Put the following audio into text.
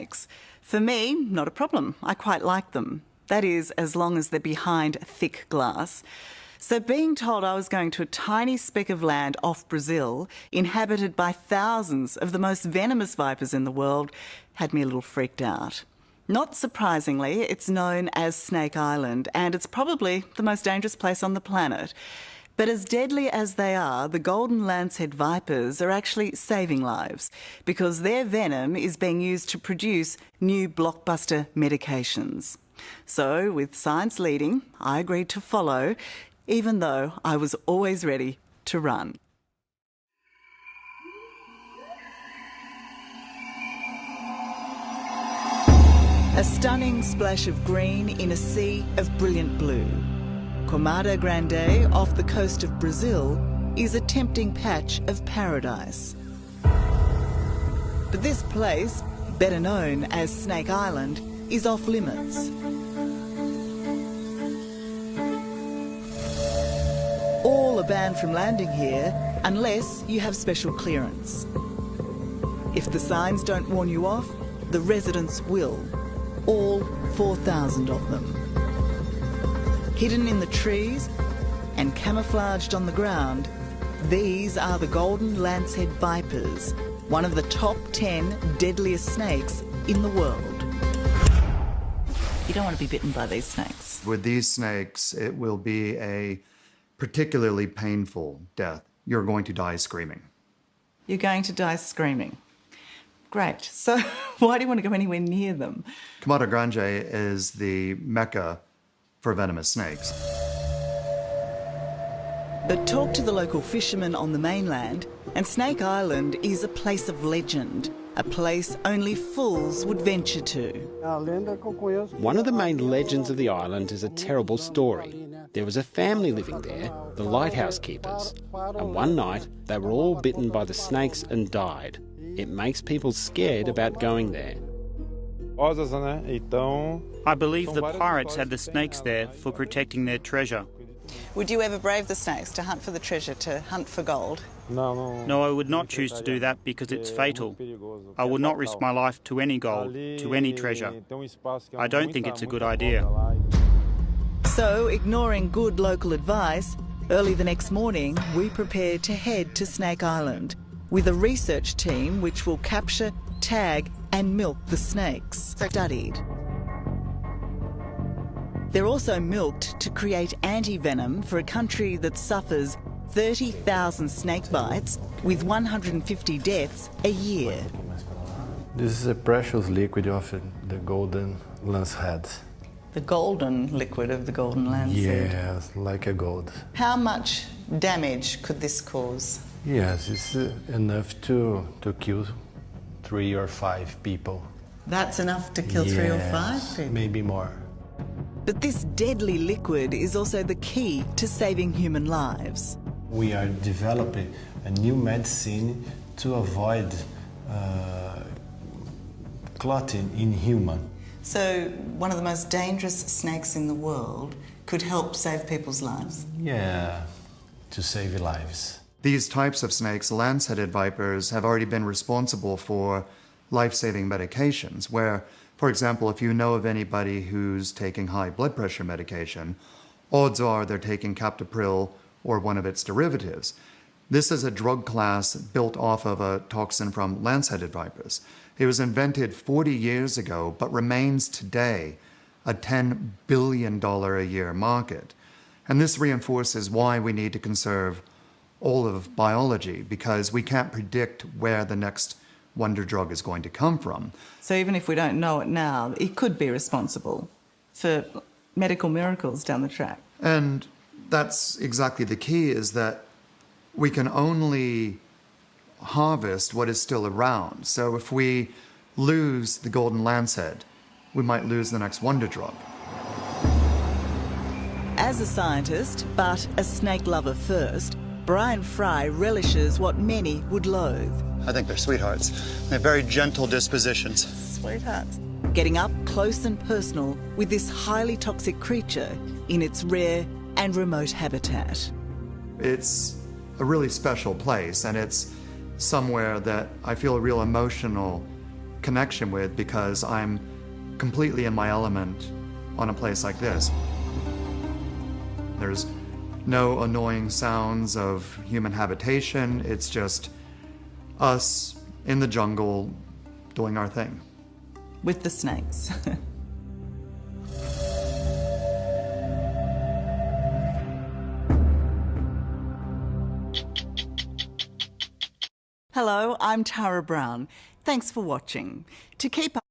snakes. For me, not a problem. I quite like them. That is, as long as they're behind thick glass. So being told I was going to a tiny speck of land off Brazil, inhabited by thousands of the most venomous vipers in the world, had me a little freaked out. Not surprisingly, it's known as Snake Island, and it's probably the most dangerous place on the planet. But as deadly as they are, the golden lancehead vipers are actually saving lives because their venom is being used to produce new blockbuster medications. So, with science leading, I agreed to follow, even though I was always ready to run. A stunning splash of green in a sea of brilliant blue. Queimada Grande, off the coast of Brazil, is a tempting patch of paradise. But this place, better known as Snake Island, is off limits. All are banned from landing here unless you have special clearance. If the signs don't warn you off, the residents will. All 4,000 of them. Hidden in the trees and camouflaged on the ground, these are the golden lancehead vipers, one of the top 10 deadliest snakes in the world. You don't want to be bitten by these snakes. With these snakes, it will be a particularly painful death. You're going to die screaming. You're going to die screaming. Great. So why do you want to go anywhere near them? Queimada Grande is the mecca for venomous snakes. But talk to the local fishermen on the mainland, and Snake Island is a place of legend, a place only fools would venture to. One of the main legends of the island is a terrible story. There was a family living there, the lighthouse keepers, and one night they were all bitten by the snakes and died. It makes people scared about going there. I believe the pirates had the snakes there for protecting their treasure. Would you ever brave the snakes to hunt for the treasure, to hunt for gold? No, I would not choose to do that because it's fatal. I would not risk my life to any gold, to any treasure. I don't think it's a good idea. So, ignoring good local advice, early the next morning we prepared to head to Snake Island with a research team which will capture, tag and milk the snakes studied. They're also milked to create anti-venom for a country that suffers 30,000 snake bites with 150 deaths a year. This is a precious liquid of the golden lancehead. The golden liquid of the golden lancehead? Yes, like a gold. How much damage could this cause? Yes, it's enough to kill 3 or 5 people. That's enough to kill 3 or 5 people? Maybe more. But this deadly liquid is also the key to saving human lives. We are developing a new medicine to avoid clotting in human. So one of the most dangerous snakes in the world could help save people's lives? Yeah, to save lives. These types of snakes, lance-headed vipers, have already been responsible for life-saving medications, where, for example, if you know of anybody who's taking high blood pressure medication, odds are they're taking captopril or one of its derivatives. This is a drug class built off of a toxin from lance-headed vipers. It was invented 40 years ago, but remains today a $10 billion a year market. And this reinforces why we need to conserve all of biology, because we can't predict where the next wonder drug is going to come from. So even if we don't know it now, it could be responsible for medical miracles down the track. And that's exactly the key, is that we can only harvest what is still around. So if we lose the golden lancehead, we might lose the next wonder drug. As a scientist, but a snake lover first, Brian Fry relishes what many would loathe. I think they're sweethearts. They have very gentle dispositions. Sweethearts. Getting up close and personal with this highly toxic creature in its rare and remote habitat. It's a really special place, and it's somewhere that I feel a real emotional connection with because I'm completely in my element on a place like this. There's no annoying sounds of human habitation. It's just us in the jungle doing our thing. With the snakes. Hello, I'm Tara Brown. Thanks for watching. To keep up